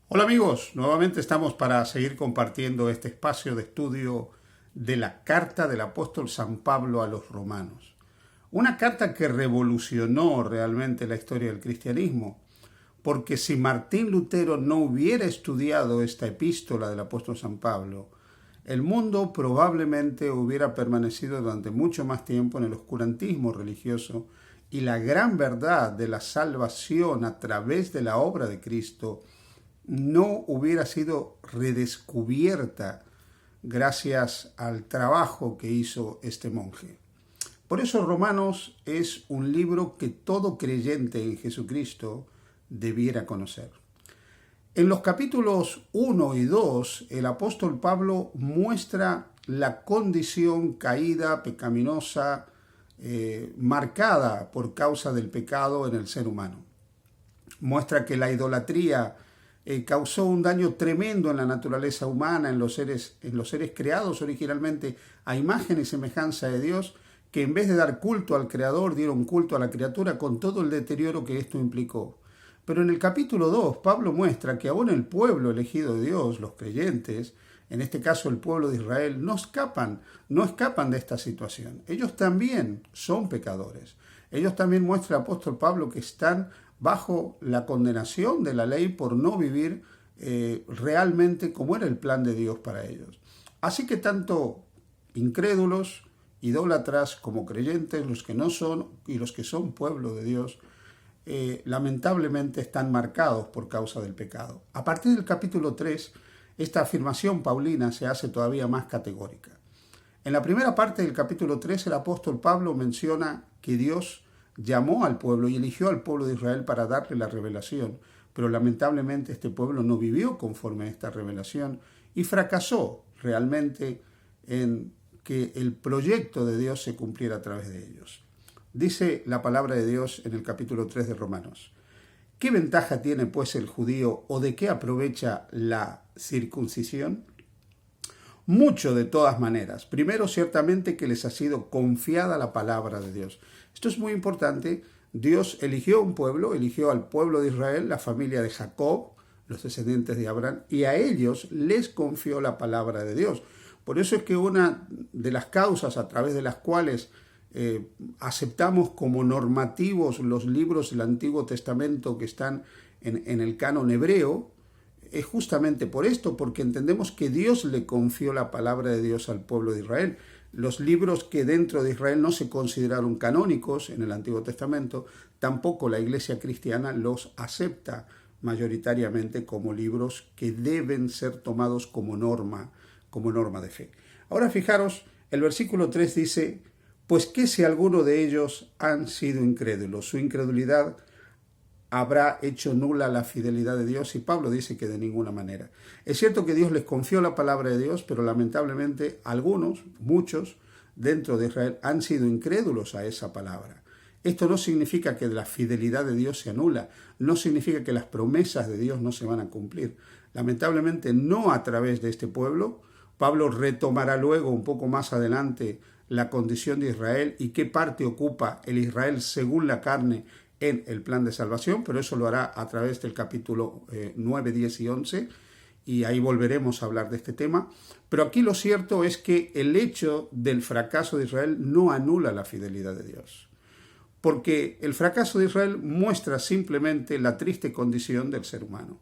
Hola amigos, nuevamente estamos para seguir compartiendo este espacio de estudio de la carta del apóstol San Pablo a los romanos. Una carta que revolucionó realmente la historia del cristianismo, porque si Martín Lutero no hubiera estudiado esta epístola del apóstol San Pablo, el mundo probablemente hubiera permanecido durante mucho más tiempo en el oscurantismo religioso y la gran verdad de la salvación a través de la obra de Cristo no hubiera sido redescubierta gracias al trabajo que hizo este monje. Por eso Romanos es un libro que todo creyente en Jesucristo debiera conocer. En los capítulos 1 y 2, el apóstol Pablo muestra la condición caída, pecaminosa, marcada por causa del pecado en el ser humano. Muestra que la idolatría causó un daño tremendo en la naturaleza humana, en los seres creados originalmente a imagen y semejanza de Dios, que en vez de dar culto al Creador, dieron culto a la criatura con todo el deterioro que esto implicó. Pero en el capítulo 2, Pablo muestra que aún el pueblo elegido de Dios, los creyentes, en este caso el pueblo de Israel, no escapan de esta situación. Ellos también son pecadores. Ellos también muestra el apóstol Pablo que están bajo la condenación de la ley por no vivir realmente como era el plan de Dios para ellos. Así que tanto incrédulos, idólatras como creyentes, los que no son y los que son pueblo de Dios, lamentablemente están marcados por causa del pecado. A partir del capítulo 3, esta afirmación paulina se hace todavía más categórica. En la primera parte del capítulo 3, el apóstol Pablo menciona que Dios llamó al pueblo y eligió al pueblo de Israel para darle la revelación, pero lamentablemente este pueblo no vivió conforme a esta revelación y fracasó realmente en que el proyecto de Dios se cumpliera a través de ellos. Dice la palabra de Dios en el capítulo 3 de Romanos: ¿qué ventaja tiene pues el judío o de qué aprovecha la circuncisión? Mucho, de todas maneras. Primero, ciertamente que les ha sido confiada la palabra de Dios. Esto es muy importante. Dios eligió un pueblo, eligió al pueblo de Israel, la familia de Jacob, los descendientes de Abraham, y a ellos les confió la palabra de Dios. Por eso es que una de las causas a través de las cuales aceptamos como normativos los libros del Antiguo Testamento que están en el canon hebreo, es justamente por esto, porque entendemos que Dios le confió la palabra de Dios al pueblo de Israel. Los libros que dentro de Israel no se consideraron canónicos en el Antiguo Testamento, tampoco la Iglesia cristiana los acepta mayoritariamente como libros que deben ser tomados como norma de fe. Ahora fijaros, el versículo 3 dice: pues que si alguno de ellos han sido incrédulos, su incredulidad habrá hecho nula la fidelidad de Dios, y Pablo dice que de ninguna manera. Es cierto que Dios les confió la palabra de Dios, pero lamentablemente muchos dentro de Israel han sido incrédulos a esa palabra. Esto no significa que la fidelidad de Dios se anula, no significa que las promesas de Dios no se van a cumplir. Lamentablemente no a través de este pueblo. Pablo retomará luego un poco más adelante la condición de Israel y qué parte ocupa el Israel según la carne en el plan de salvación, pero eso lo hará a través del capítulo 9, 10 y 11, y ahí volveremos a hablar de este tema. Pero aquí lo cierto es que el hecho del fracaso de Israel no anula la fidelidad de Dios, porque el fracaso de Israel muestra simplemente la triste condición del ser humano.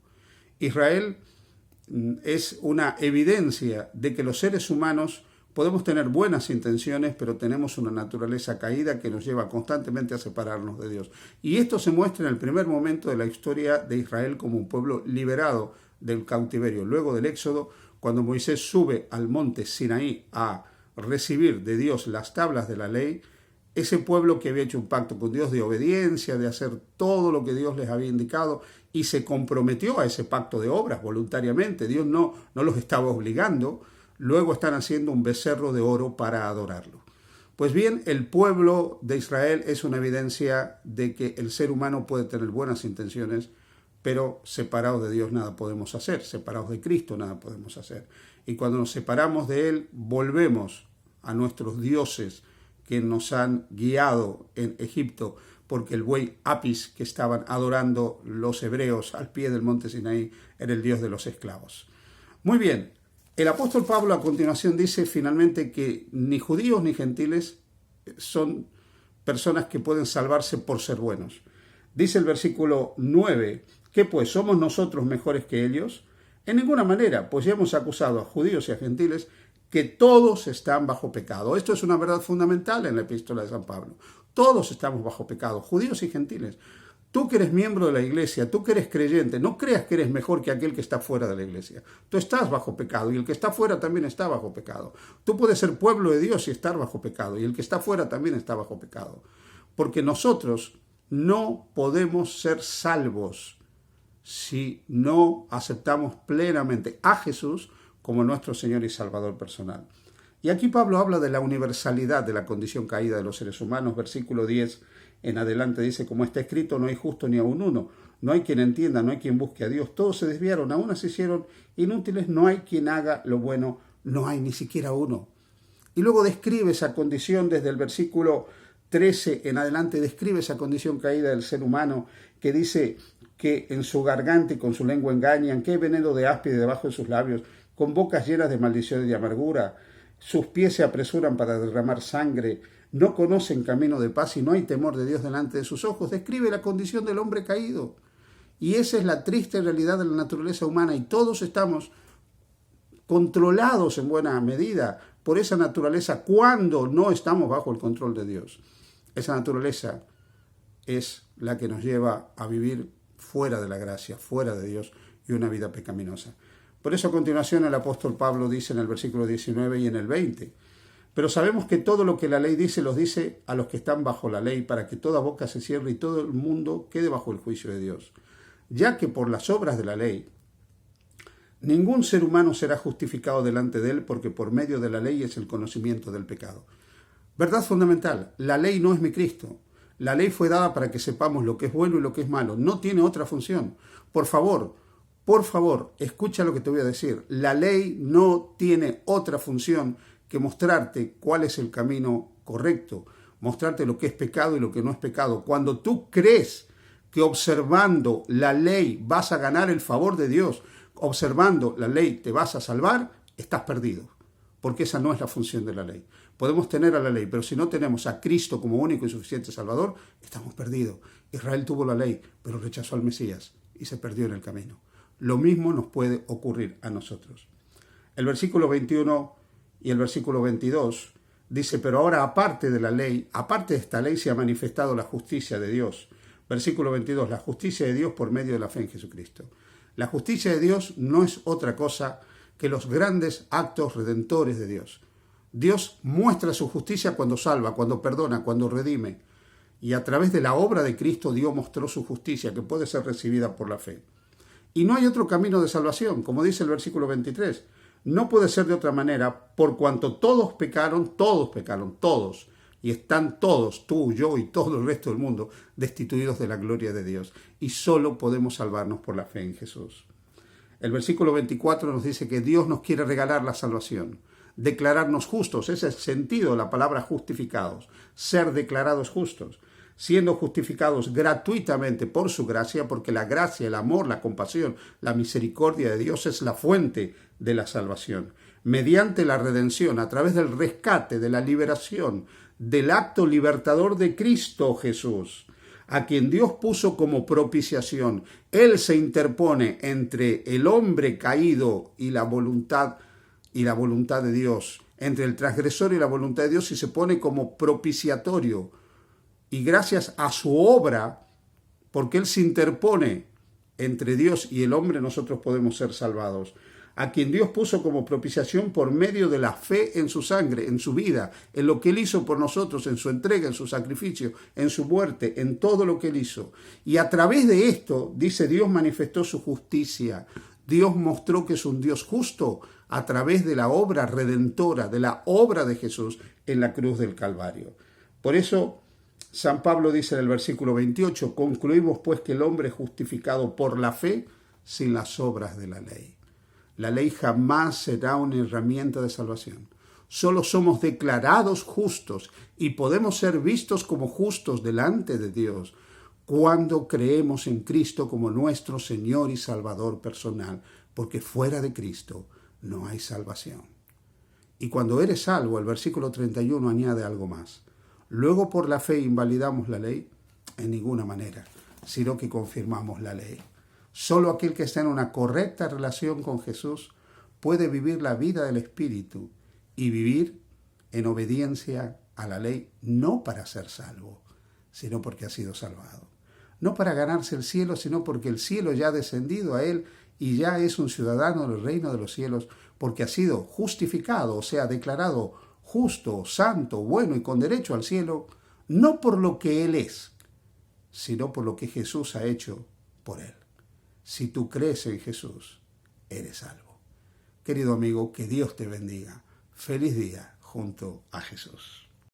Israel es una evidencia de que los seres humanos podemos tener buenas intenciones, pero tenemos una naturaleza caída que nos lleva constantemente a separarnos de Dios. Y esto se muestra en el primer momento de la historia de Israel como un pueblo liberado del cautiverio. Luego del Éxodo, cuando Moisés sube al monte Sinaí a recibir de Dios las tablas de la ley, ese pueblo que había hecho un pacto con Dios de obediencia, de hacer todo lo que Dios les había indicado, y se comprometió a ese pacto de obras voluntariamente. Dios no los estaba obligando. Luego están haciendo un becerro de oro para adorarlo. Pues bien, el pueblo de Israel es una evidencia de que el ser humano puede tener buenas intenciones, pero separados de Dios nada podemos hacer, separados de Cristo nada podemos hacer. Y cuando nos separamos de Él, volvemos a nuestros dioses que nos han guiado en Egipto porque el buey Apis que estaban adorando los hebreos al pie del monte Sinaí era el dios de los esclavos. Muy bien, el apóstol Pablo a continuación dice finalmente que ni judíos ni gentiles son personas que pueden salvarse por ser buenos. Dice el versículo 9, ¿qué pues? ¿Somos nosotros mejores que ellos? En ninguna manera, pues ya hemos acusado a judíos y a gentiles que todos están bajo pecado. Esto es una verdad fundamental en la epístola de San Pablo. Todos estamos bajo pecado, judíos y gentiles. Tú que eres miembro de la iglesia, tú que eres creyente, no creas que eres mejor que aquel que está fuera de la iglesia. Tú estás bajo pecado y el que está fuera también está bajo pecado. Tú puedes ser pueblo de Dios y estar bajo pecado y el que está fuera también está bajo pecado. Porque nosotros no podemos ser salvos si no aceptamos plenamente a Jesús como nuestro Señor y Salvador personal. Y aquí Pablo habla de la universalidad de la condición caída de los seres humanos. Versículo 10 en adelante dice, como está escrito, no hay justo ni aun uno. No hay quien entienda, no hay quien busque a Dios. Todos se desviaron, aún se hicieron inútiles. No hay quien haga lo bueno, no hay ni siquiera uno. Y luego describe esa condición desde el versículo 13 en adelante, describe esa condición caída del ser humano que dice que en su garganta y con su lengua engañan, que hay veneno de áspide debajo de sus labios, con bocas llenas de maldición y de amargura. Sus pies se apresuran para derramar sangre, no conocen camino de paz y no hay temor de Dios delante de sus ojos. Describe la condición del hombre caído. Y esa es la triste realidad de la naturaleza humana y todos estamos controlados en buena medida por esa naturaleza cuando no estamos bajo el control de Dios. Esa naturaleza es la que nos lleva a vivir fuera de la gracia, fuera de Dios y una vida pecaminosa. Por eso a continuación el apóstol Pablo dice en el versículo 19 y en el 20, pero sabemos que todo lo que la ley dice los dice a los que están bajo la ley para que toda boca se cierre y todo el mundo quede bajo el juicio de Dios, ya que por las obras de la ley ningún ser humano será justificado delante de él porque por medio de la ley es el conocimiento del pecado. Verdad fundamental, la ley no es mi Cristo. La ley fue dada para que sepamos lo que es bueno y lo que es malo. No tiene otra función. Por favor, escucha lo que te voy a decir. La ley no tiene otra función que mostrarte cuál es el camino correcto, mostrarte lo que es pecado y lo que no es pecado. Cuando tú crees que observando la ley vas a ganar el favor de Dios, observando la ley te vas a salvar, estás perdido, porque esa no es la función de la ley. Podemos tener a la ley, pero si no tenemos a Cristo como único y suficiente Salvador, estamos perdidos. Israel tuvo la ley, pero rechazó al Mesías y se perdió en el camino. Lo mismo nos puede ocurrir a nosotros. El versículo 21 y el versículo 22 dice, pero ahora aparte de la ley, aparte de esta ley se ha manifestado la justicia de Dios. Versículo 22, la justicia de Dios por medio de la fe en Jesucristo. La justicia de Dios no es otra cosa que los grandes actos redentores de Dios. Dios muestra su justicia cuando salva, cuando perdona, cuando redime. Y a través de la obra de Cristo Dios mostró su justicia que puede ser recibida por la fe. Y no hay otro camino de salvación, como dice el versículo 23. No puede ser de otra manera, por cuanto todos pecaron, todos. Y están todos, tú, yo y todo el resto del mundo, destituidos de la gloria de Dios. Y solo podemos salvarnos por la fe en Jesús. El versículo 24 nos dice que Dios nos quiere regalar la salvación, declararnos justos. Ese es el sentido de la palabra justificados, ser declarados justos, siendo justificados gratuitamente por su gracia, porque la gracia, el amor, la compasión, la misericordia de Dios es la fuente de la salvación. Mediante la redención, a través del rescate, de la liberación, del acto libertador de Cristo Jesús, a quien Dios puso como propiciación. Él se interpone entre el hombre caído y la voluntad de Dios, entre el transgresor y la voluntad de Dios, y se pone como propiciatorio. Y gracias a su obra, porque Él se interpone entre Dios y el hombre, nosotros podemos ser salvados. A quien Dios puso como propiciación por medio de la fe en su sangre, en su vida, en lo que Él hizo por nosotros, en su entrega, en su sacrificio, en su muerte, en todo lo que Él hizo. Y a través de esto, dice, Dios manifestó su justicia. Dios mostró que es un Dios justo a través de la obra redentora, de la obra de Jesús en la cruz del Calvario. Por eso, San Pablo dice en el versículo 28, concluimos pues que el hombre es justificado por la fe sin las obras de la ley. La ley jamás será una herramienta de salvación. Solo somos declarados justos y podemos ser vistos como justos delante de Dios cuando creemos en Cristo como nuestro Señor y Salvador personal, porque fuera de Cristo no hay salvación. Y cuando eres salvo, el versículo 31 añade algo más. Luego por la fe invalidamos la ley, en ninguna manera, sino que confirmamos la ley. Solo aquel que está en una correcta relación con Jesús puede vivir la vida del Espíritu y vivir en obediencia a la ley, no para ser salvo, sino porque ha sido salvado. No para ganarse el cielo, sino porque el cielo ya ha descendido a él y ya es un ciudadano del reino de los cielos, porque ha sido justificado, o sea, declarado justo, santo, bueno y con derecho al cielo, no por lo que él es, sino por lo que Jesús ha hecho por él. Si tú crees en Jesús, eres salvo. Querido amigo, que Dios te bendiga. Feliz día junto a Jesús.